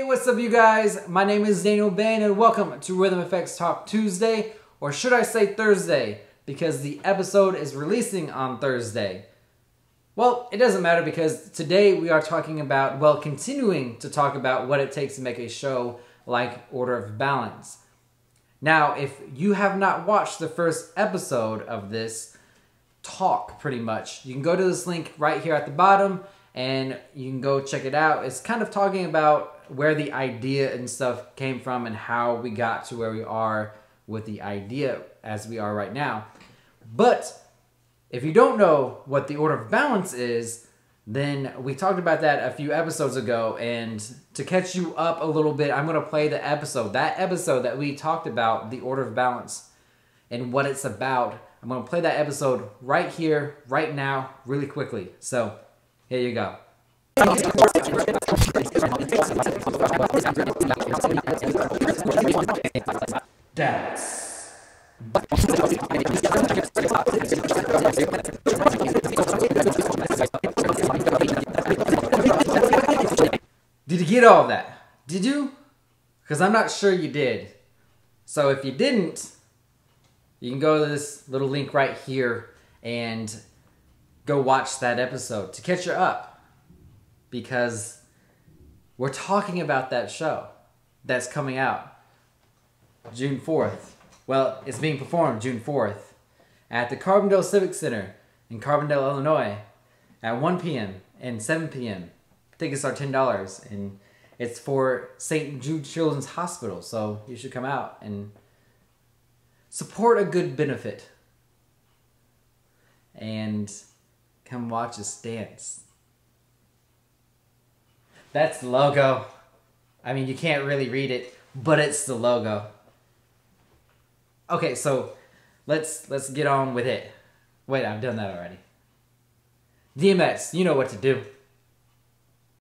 What's up you guys? My name is Daniel Bain and welcome to Rhythm Effects Talk Tuesday, or should I say Thursday, because the episode is releasing on Thursday. Well, it doesn't matter because today we are talking about, well, continuing to talk about what it takes to make a show like Order of Balance. Now, if you have not watched the first episode of this talk, pretty much, you can go to this link right here at the bottom and you can go check it out. It's kind of talking about where the idea and stuff came from and how we got to where we are with the idea as we are right now. But if you don't know what the Order of Balance is, then we talked about that a few episodes ago, and to catch you up a little bit, I'm going to play the episode. That episode that we talked about, the Order of Balance, and what it's about. I'm going to play that episode right here, right now, really quickly. So, here you go. Dallas. Did you get all of that? Did you? Because I'm not sure you did. So if you didn't, you can go to this little link right here and go watch that episode to catch you up. Because we're talking about that show that's coming out June 4th. Well, it's being performed June 4th at the Carbondale Civic Center in Carbondale, Illinois at 1 p.m. and 7 p.m. Tickets are $10, and it's for St. Jude Children's Hospital, so you should come out and support a good benefit and come watch us dance. That's the logo. I mean, you can't really read it, but it's the logo. Okay, so let's get on with it. Wait, I've done that already. DMX, you know what to do.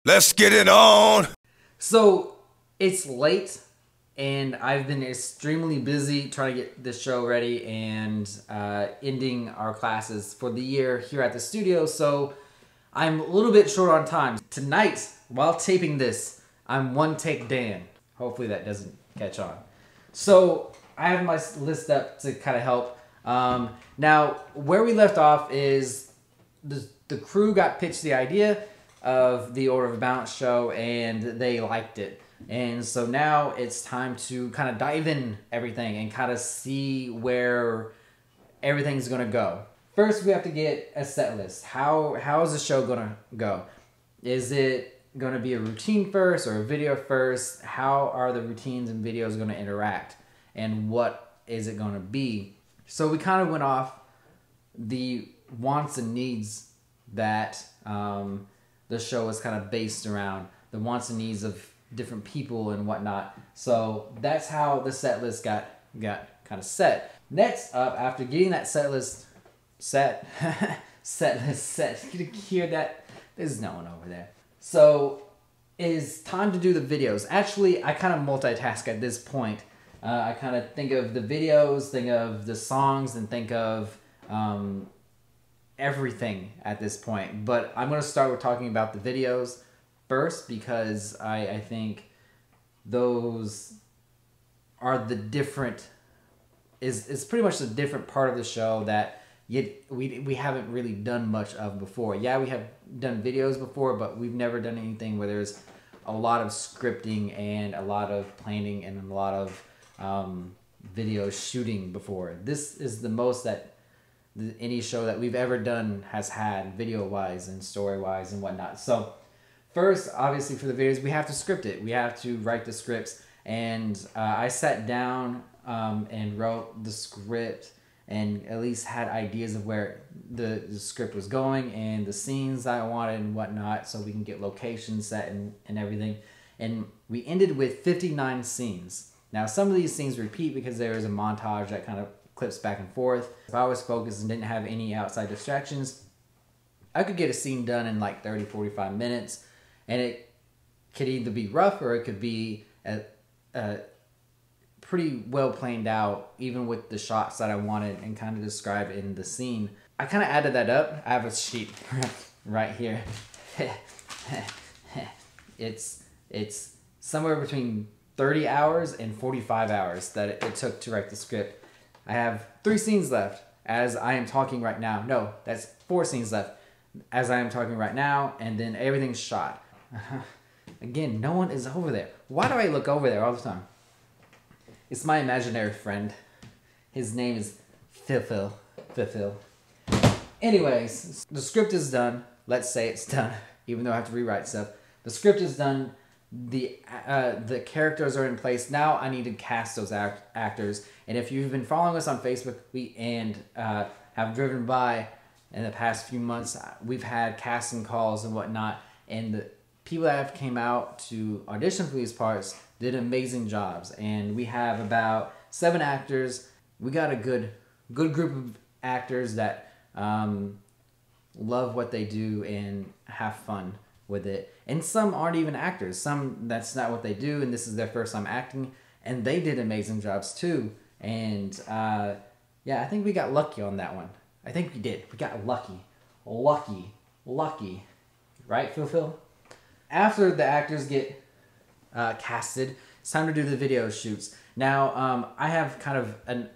Let's get it on! So, it's late, and I've been extremely busy trying to get this show ready and ending our classes for the year here at the studio, so I'm a little bit short on time. Tonight, while taping this, I'm one take Dan. Hopefully that doesn't catch on. So, I have my list up to kind of help. Now, where we left off is the crew got pitched the idea of the Order of Balance show, and they liked it. And so now it's time to kind of dive in everything and kind of see where everything's going to go. First, we have to get a set list. How is the show going to go? Is it going to be a routine first or a video first? How are the routines and videos going to interact? And what is it going to be? So we kind of went off the wants and needs that the show is kind of based around, the wants and needs of different people and whatnot. So that's how the set list got kind of set. Next up, after getting that set list set, you can hear that? There's no one over there. So it is time to do the videos. Actually, I kind of multitask at this point. I kind of think of the videos, think of the songs, and think of everything at this point. But I'm going to start with talking about the videos first because I think those are the different, is pretty much the different part of the show that we haven't really done much of before. Yeah, we have done videos before, but we've never done anything where there's a lot of scripting and a lot of planning and a lot of video shooting before. This is the most that any show that we've ever done has had, video-wise and story-wise and whatnot. So first, obviously for the videos, we have to script it. We have to write the scripts. And I sat down and wrote the script and at least had ideas of where the script was going and the scenes I wanted and whatnot, so we can get locations set and everything. And we ended with 59 scenes. Now, some of these scenes repeat because there is a montage that kind of clips back and forth. If I was focused and didn't have any outside distractions, I could get a scene done in like 30, 45 minutes. And it could either be rough or it could be pretty well planned out, even with the shots that I wanted and kind of described in the scene. I kind of added that up. I have a sheet right here. It's somewhere between 30 hours and 45 hours that it took to write the script. I have 3 scenes left as I am talking right now. No, that's 4 scenes left as I am talking right now, and then everything's shot. Again, no one is over there. Why do I look over there all the time? It's my imaginary friend. His name is Phil. Anyways, the script is done. Let's say it's done, even though I have to rewrite stuff. The script is done. The characters are in place. Now I need to cast those actors. And if you've been following us on Facebook and have driven by in the past few months, we've had casting calls and whatnot. And the people that have came out to audition for these parts did amazing jobs. And we have about 7 actors. We got a good group of actors that love what they do and have fun with it. And some aren't even actors. Some, that's not what they do, and this is their first time acting, and they did amazing jobs too. And yeah, I think we got lucky on that one. I think we did. We got lucky. Right, Phil? After the actors get casted, it's time to do the video shoots. Now, I have kind of an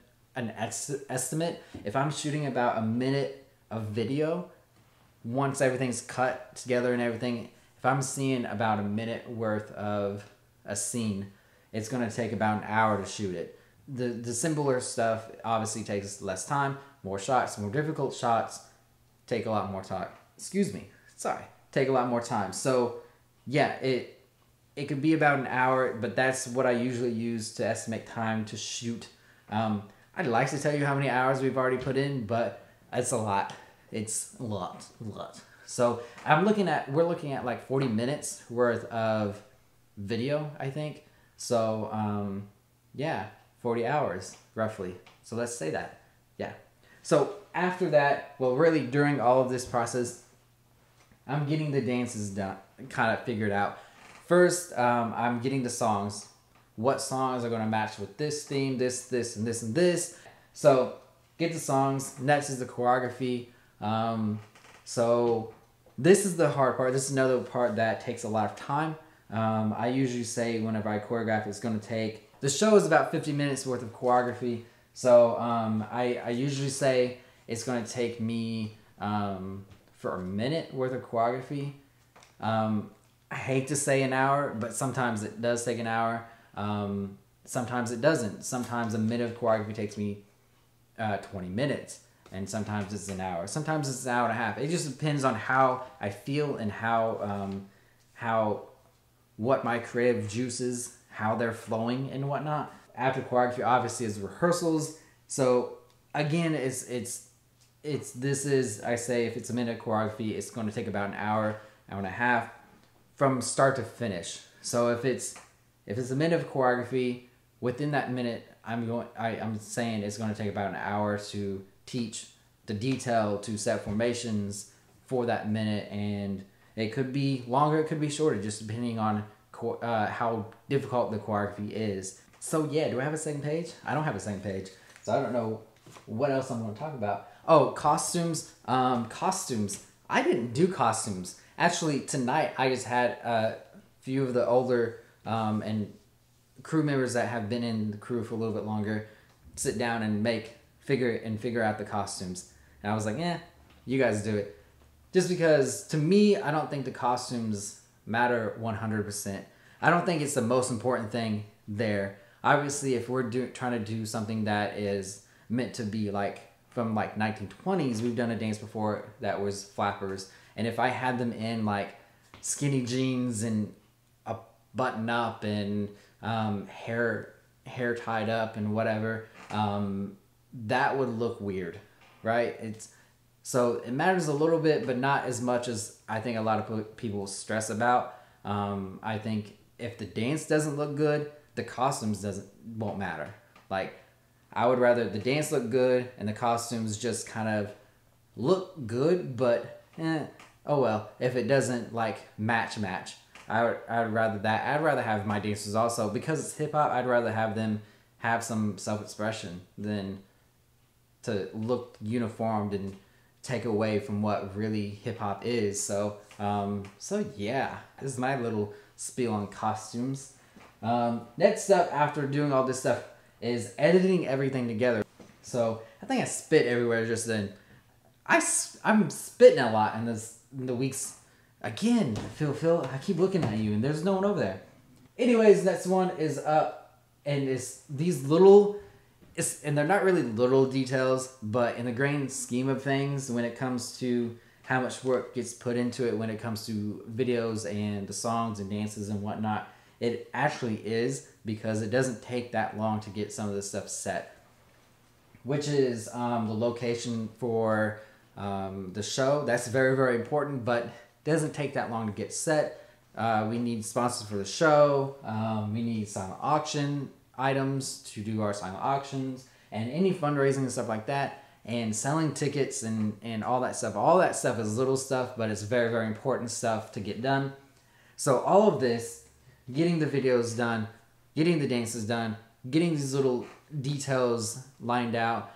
estimate. If I'm shooting about a minute of video, once everything's cut together and everything, if I'm seeing about a minute worth of a scene, it's going to take about an hour to shoot it. The simpler stuff obviously takes less time, more shots, more difficult shots take a lot more time. Take a lot more time. So yeah, it could be about an hour, but that's what I usually use to estimate time to shoot. I'd like to tell you how many hours we've already put in, but it's a lot. It's a lot. So we're looking at like 40 minutes worth of video, I think. So yeah, 40 hours roughly. So let's say that. Yeah. So after that, well, really during all of this process, I'm getting the dances done, kind of figured out. First, I'm getting the songs. What songs are going to match with this theme, this, and this, and this. So get the songs. Next is the choreography. So this is the hard part. This is another part that takes a lot of time. I usually say whenever I choreograph, it's going to take... The show is about 50 minutes worth of choreography. So I usually say it's going to take me for a minute worth of choreography. I hate to say an hour, but sometimes it does take an hour. Sometimes it doesn't. Sometimes a minute of choreography takes me 20 minutes. And sometimes it's an hour. Sometimes it's an hour and a half. It just depends on how I feel and what my creative juices, how they're flowing and whatnot. After choreography, obviously, is rehearsals. So again, I say if it's a minute of choreography, it's going to take about an hour and a half from start to finish. So if it's a minute of choreography, within that minute, I'm saying it's going to take about an hour to teach the detail, to set formations for that minute, and it could be longer, it could be shorter, just depending on how difficult the choreography is. So yeah, do I have a second page? I don't have a second page, so I don't know what else I'm going to talk about. Oh, costumes. Costumes. I didn't do costumes. Actually, tonight I just had a few of the older and crew members that have been in the crew for a little bit longer sit down and figure out the costumes. And I was like, you guys do it. Just because, to me, I don't think the costumes matter 100%. I don't think it's the most important thing there. Obviously, if we're trying to do something that is meant to be like from like 1920s, we've done a dance before that was flappers. And if I had them in like skinny jeans and a button up and hair tied up and whatever, that would look weird, right? So it matters a little bit, but not as much as I think a lot of people stress about. I think if the dance doesn't look good, the costumes won't matter. Like, I would rather the dance look good and the costumes just kind of look good, but oh well. If it doesn't like match, I would rather that. I'd rather have my dancers also, because it's hip hop. I'd rather have them have some self-expression than to look uniformed and take away from what really hip hop is. So yeah, this is my little spiel on costumes. Next up, after doing all this stuff, is editing everything together. So I think I spit everywhere just then. I'm spitting a lot in the weeks. Again, Phil, I keep looking at you and there's no one over there. Anyways, next one is up, and it's these little, and they're not really little details, but in the grand scheme of things, when it comes to how much work gets put into it, when it comes to videos and the songs and dances and whatnot, it actually is, because it doesn't take that long to get some of this stuff set. Which is the location for the show. That's very, very important, but doesn't take that long to get set. We need sponsors for the show. We need silent auction items to do our silent auctions and any fundraising and stuff like that, and selling tickets and all that stuff. All that stuff is little stuff, but it's very, very important stuff to get done. So all of this, getting the videos done, getting the dances done, getting these little details lined out,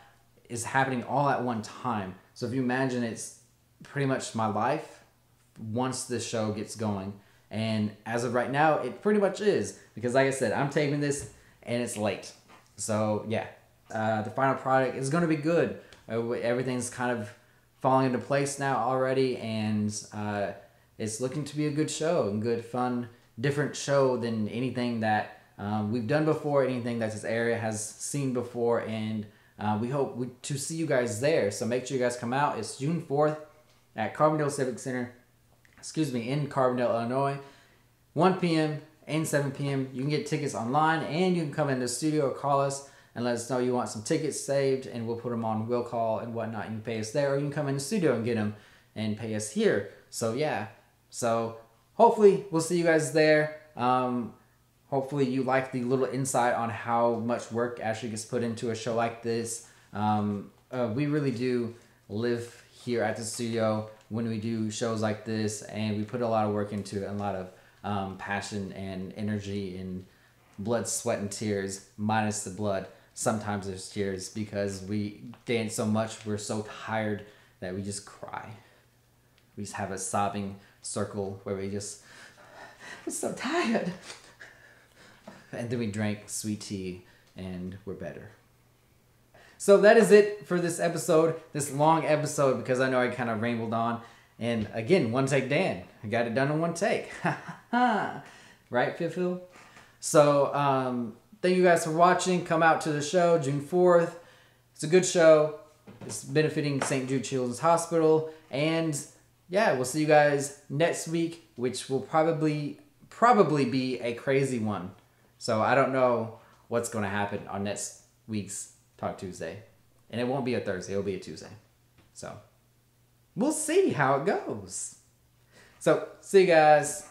is happening all at one time. So if you imagine, it's pretty much my life once this show gets going. And as of right now, it pretty much is, because like I said, I'm taping this and it's late. So yeah, the final product is going to be good. Everything's kind of falling into place now already, and it's looking to be a good show, and good, fun, different show than anything that we've done before, anything that this area has seen before, and we hope to see you guys there. So make sure you guys come out. It's June 4th at Carbondale Civic Center, in Carbondale, Illinois, 1 p.m. and 7 p.m. You can get tickets online, and you can come in the studio or call us and let us know you want some tickets saved, and we'll put them on will call and whatnot. You can pay us there, or you can come in the studio and get them and pay us here. So yeah, so hopefully we'll see you guys there. Hopefully you like the little insight on how much work actually gets put into a show like this. We really do live here at the studio when we do shows like this, and we put a lot of work into it, and a lot of passion and energy and blood, sweat, and tears, minus the blood. Sometimes there's tears because we dance so much, we're so tired that we just cry. We just have a sobbing circle where we're so tired. And then we drank sweet tea and we're better. So that is it for this episode, this long episode, because I know I kind of rambled on. And again, one take Dan. I got it done in one take. Right, Phil? So thank you guys for watching. Come out to the show June 4th. It's a good show. It's benefiting St. Jude Children's Hospital. And yeah, we'll see you guys next week, which will probably be a crazy one. So I don't know what's going to happen on next week's Talk Tuesday. And it won't be a Thursday. It'll be a Tuesday. So we'll see how it goes. So see you guys.